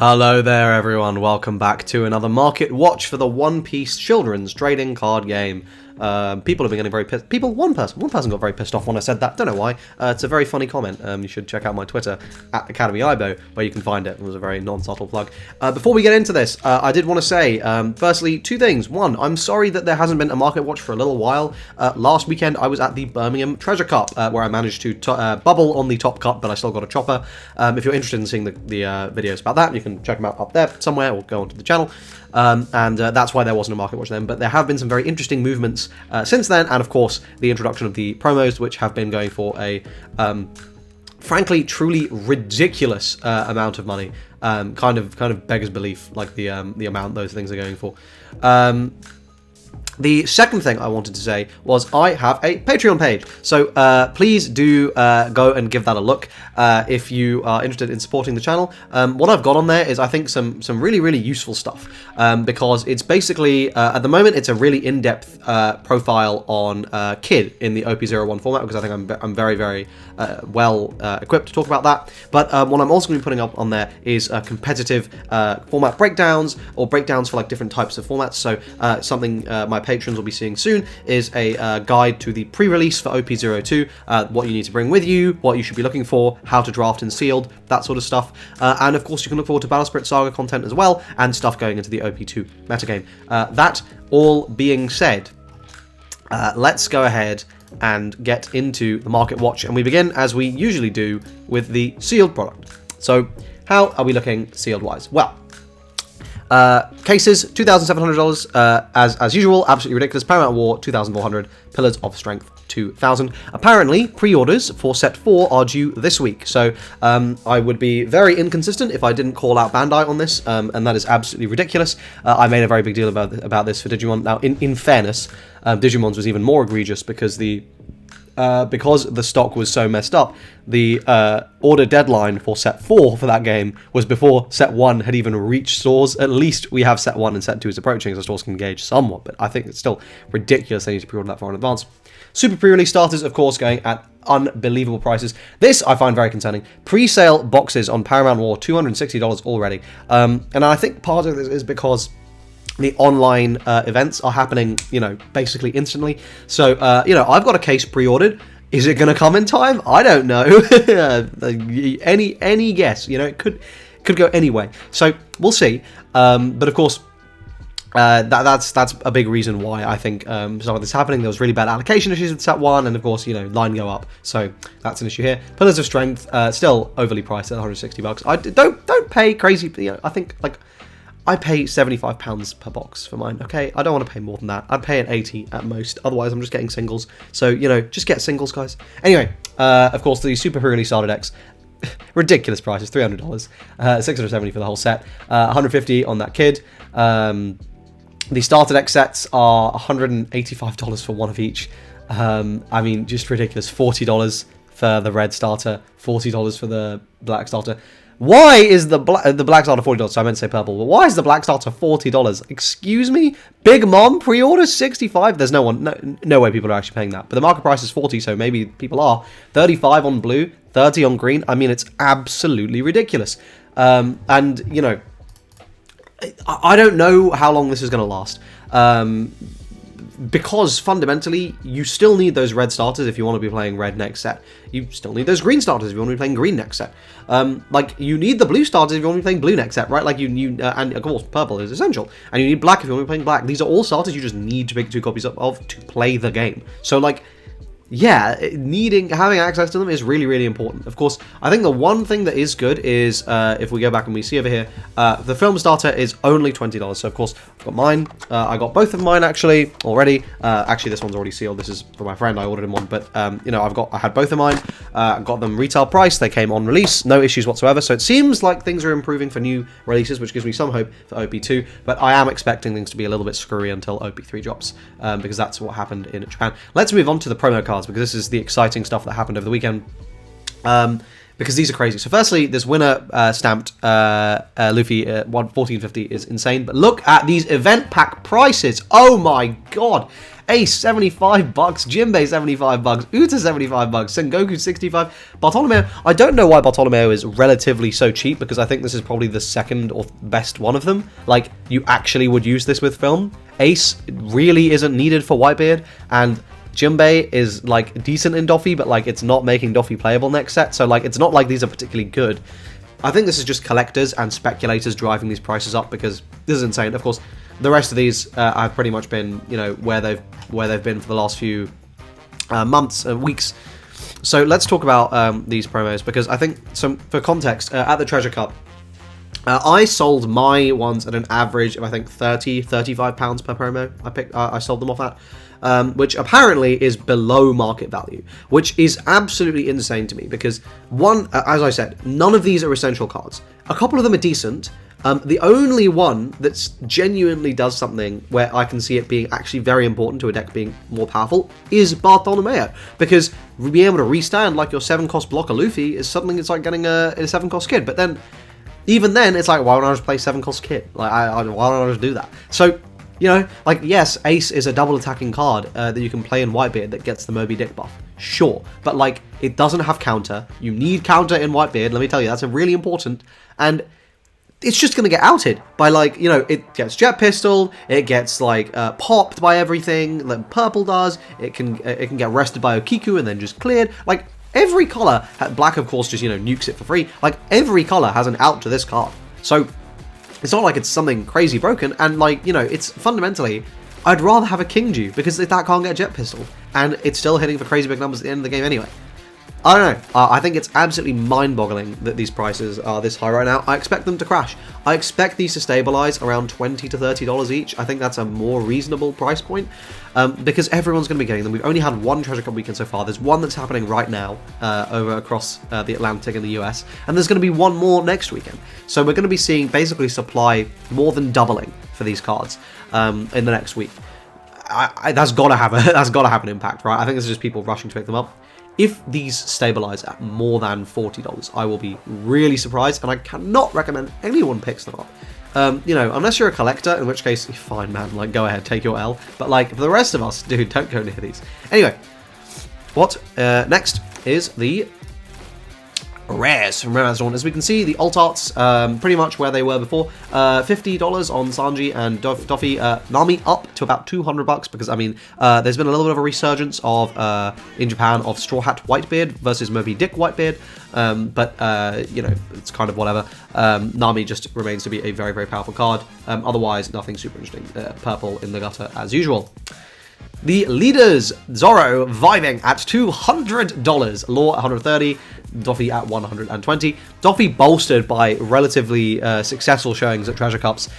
Hello there everyone, welcome back to another Market Watch for the One Piece Children's Trading Card Game. People have been getting very pissed. One person got very pissed off when I said that. Don't know why. It's a very funny comment. You should check out my Twitter at Academy Aibo, where you can find it. It was a very non-subtle plug. Before we get into this, I did want to say, firstly, two things. One, I'm sorry that there hasn't been a Market Watch for a little while. Last weekend, I was at the Birmingham Treasure Cup, where I managed to bubble on the top cup, but I still got a chopper. If you're interested in seeing the videos about that, you can check them out up there somewhere, or go onto the channel. That's why there wasn't a Market Watch then, but there have been some very interesting movements since then, and of course the introduction of the promos, which have been going for a frankly truly ridiculous amount of money, kind of beggars belief, like the amount those things are going for. The second thing I wanted to say was I have a Patreon page, so please do go and give that a look if you are interested in supporting the channel. What I've got on there is, I think, some really useful stuff, because it's basically, at the moment, it's a really in-depth profile on Kid in the OP01 format, because I think I'm very well equipped to talk about that. But what I'm also going to be putting up on there is competitive format breakdowns, or breakdowns for like different types of formats. So something my patrons will be seeing soon is a guide to the pre-release for OP02, what you need to bring with you, what you should be looking for, how to draft in sealed, that sort of stuff. And of course you can look forward to Battle Spirit Saga content as well, and stuff going into the OP2 metagame. That all being said, let's go ahead and get into the Market Watch, and we begin, as we usually do, with the sealed product. So how are we looking sealed wise? Well, cases, $2,700 as usual, absolutely ridiculous. Paramount War, $2,400. Pillars of Strength, $2,000. Apparently, pre-orders for set 4 are due this week, so I would be very inconsistent if I didn't call out Bandai on this, and that is absolutely ridiculous. I made a very big deal about this for Digimon. Now, in fairness, Digimon's was even more egregious, because the stock was so messed up, the order deadline for set 4 for that game was before set 1 had even reached stores. At least we have set 1 and set 2 is approaching, so stores can engage somewhat, but I think it's still ridiculous they need to pre-order that far in advance. Super pre-release starters, of course, going at unbelievable prices. This I find very concerning. Pre-sale boxes on Paramount War, $260 already. And I think part of this is because the online events are happening, basically instantly. So, I've got a case pre-ordered. Is it going to come in time? I don't know. any guess? It could go any way. So we'll see. But of course, that's a big reason why I think some of this is happening. There was really bad allocation issues with set 1, and of course, line go up. So that's an issue here. Pillars of Strength, still overly priced at $160. I don't pay crazy. I think I pay £75 per box for mine, okay? I don't want to pay more than that. I'd pay at 80 at most. Otherwise, I'm just getting singles. So, just get singles, guys. Anyway, of course, the super pre-release starter decks, ridiculous prices, $300. $670 for the whole set. $150 on that Kid. The starter deck sets are $185 for one of each. I mean, just ridiculous. $40 for the red starter, $40 for the black starter. Why is the black starter $40? So I meant to say purple, but why is the black starter $40? Excuse me? Big Mom pre-order $65? There's no way people are actually paying that. But the market price is $40, so maybe people are. $35 on blue, $30 on green. I mean, it's absolutely ridiculous. And, I don't know how long this is going to last. Because fundamentally, you still need those red starters if you want to be playing red next set. You still need those green starters if you want to be playing green next set. You need the blue starters if you want to be playing blue next set, right? And of course, purple is essential. And you need black if you want to be playing black. These are all starters you just need to pick 2 copies of to play the game. So, yeah, having access to them is really important. Of course, I think the one thing that is good is, if we go back and we see over here, the film starter is only $20. So, of course, I've got mine. I got both of mine, actually, already. Actually, this one's already sealed. This is for my friend. I ordered him one. But, I had both of mine. Got them retail price. They came on release. No issues whatsoever. So, it seems like things are improving for new releases, which gives me some hope for OP2. But I am expecting things to be a little bit screwy until OP3 drops, because that's what happened in Japan. Let's move on to the promo cards, because this is the exciting stuff that happened over the weekend, because these are crazy. So firstly, this winner stamped Luffy 1450 is insane, but look at these event pack prices. Oh my god, Ace, 75 bucks. Jinbei, 75 bucks. Uta, 75 bucks. Sengoku, 65. Bartolomeo, I don't know why Bartolomeo is relatively so cheap, because I think this is probably the second or best one of them. Like, you actually would use this with film. Ace really isn't needed for Whitebeard, and Jinbei is, like, decent in Doffy, but, like, it's not making Doffy playable next set, so, like, it's not like these are particularly good. I think this is just collectors and speculators driving these prices up, because this is insane. Of course, the rest of these have pretty much been, you know, where they've been for the last few months and weeks. So let's talk about these promos, because I think, so for context, at the Treasure Cup, I sold my ones at an average of, I think, £35 per promo. I sold them off at. Which apparently is below market value, which is absolutely insane to me, because one, as I said, none of these are essential cards. A couple of them are decent. The only one that's genuinely does something where I can see it being actually very important to a deck being more powerful is Bartolomeo, because being able to restand like your 7-cost blocker Luffy is something. It's like getting a 7-cost kid, but then even then it's like, why don't I just play 7-cost kid? Like, why don't I just do that? So, you know, like, yes, Ace is a double attacking card that you can play in Whitebeard that gets the Moby Dick buff. Sure, but, like, it doesn't have counter. You need counter in Whitebeard, let me tell you, that's a really important. And it's just going to get outed by, like, you know, it gets Jet Pistol, it gets, like, popped by everything, like Purple does, it can get arrested by Okiku and then just cleared. Like, every color, Black, of course, just, you know, nukes it for free. Like, every color has an out to this card. So it's not like it's something crazy broken, and, like, you know, it's fundamentally, I'd rather have a King Dew, because that can't get Jet Pistol, and it's still hitting for crazy big numbers at the end of the game anyway. I don't know, I think it's absolutely mind-boggling that these prices are this high right now. I expect them to crash. I expect these to stabilize around $20 to $30 each. I think that's a more reasonable price point, because everyone's going to be getting them. We've only had one Treasure Cup weekend so far. There's one that's happening right now over across the Atlantic in the US, and there's going to be one more next weekend. So we're going to be seeing basically supply more than doubling for these cards in the next week. That's got to have an impact, right? I think this is just people rushing to pick them up. If these stabilize at more than $40, I will be really surprised, and I cannot recommend anyone picks them up. You know, unless you're a collector, in which case, fine, man, like, go ahead, take your L. But, like, for the rest of us, dude, don't go near these. Anyway, what next is the rares from Romance Dawn. As we can see, the alt arts pretty much where they were before. $50 on Sanji and Doffy. Nami up to about $200, because I mean there's been a little bit of a resurgence of in Japan of Straw Hat Whitebeard versus Moby Dick Whitebeard, but you know, it's kind of whatever. Nami just remains to be a very, very powerful card. Otherwise, nothing super interesting. Purple in the gutter as usual. The leaders, Zoro vibing at $200, Law at $130, Doffy at $120. Doffy bolstered by relatively successful showings at Treasure Cups,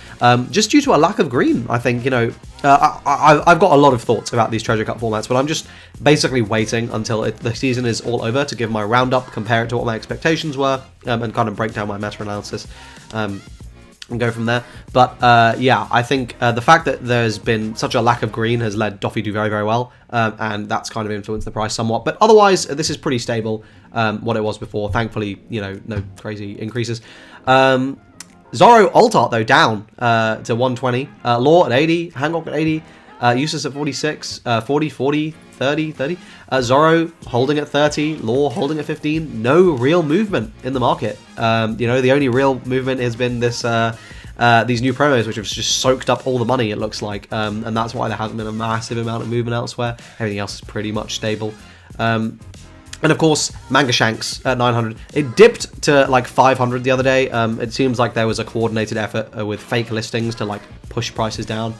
just due to a lack of green. I think, you know, I've got a lot of thoughts about these Treasure Cup formats, but I'm just basically waiting until the season is all over to give my roundup, compare it to what my expectations were, and kind of break down my meta-analysis. And go from there. But yeah, I think the fact that there's been such a lack of green has led Doffy to do very, very well, and that's kind of influenced the price somewhat. But otherwise, this is pretty stable, what it was before. Thankfully, you know, no crazy increases. Zoro alt art though down to 120, Law at 80, Hancock at 80, Eustace at 46, 40, 40, 30, 30. Zoro holding at 30, Law holding at 15. No real movement in the market. You know, the only real movement has been this these new promos, which have just soaked up all the money, it looks like. And that's why there hasn't been a massive amount of movement elsewhere. Everything else is pretty much stable. And of course, Manga Shanks at 900. It dipped to like 500 the other day. It seems like there was a coordinated effort with fake listings to like push prices down,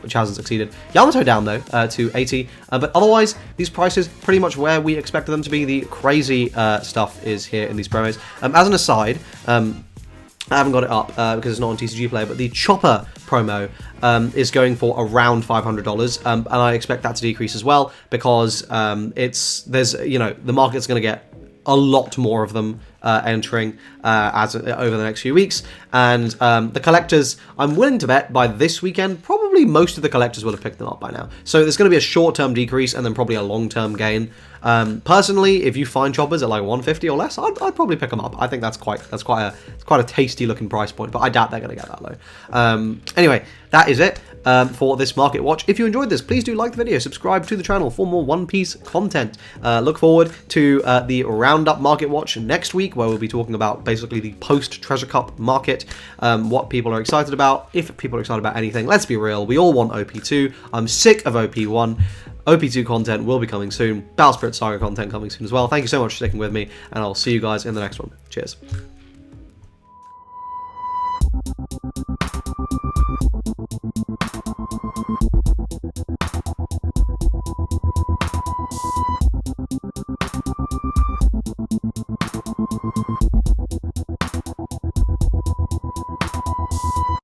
which hasn't succeeded. Yamato down though to 80. But otherwise, these prices pretty much where we expected them to be. The crazy stuff is here in these promos. As an aside, I haven't got it up because it's not on TCG Player, but the Chopper promo is going for around $500, and I expect that to decrease as well because there's you know, the market's going to get a lot more of them entering over the next few weeks, and the collectors, I'm willing to bet by this weekend, probably most of the collectors will have picked them up by now. So there's going to be a short-term decrease and then probably a long-term gain. Personally, if you find choppers at like 150 or less, I'd probably pick them up. I think that's quite a tasty looking price point, but I doubt they're going to get that low. Anyway, that is it. for this market watch. If you enjoyed this, please do like the video, subscribe to the channel for more One Piece content. Look forward to the Roundup market watch next week, where we'll be talking about basically the post-Treasure Cup market, what people are excited about, if people are excited about anything. Let's be real, we all want OP2. I'm sick of OP1. OP2 content will be coming soon. Battle Spirit Saga content coming soon as well. Thank you so much for sticking with me, and I'll see you guys in the next one. Cheers.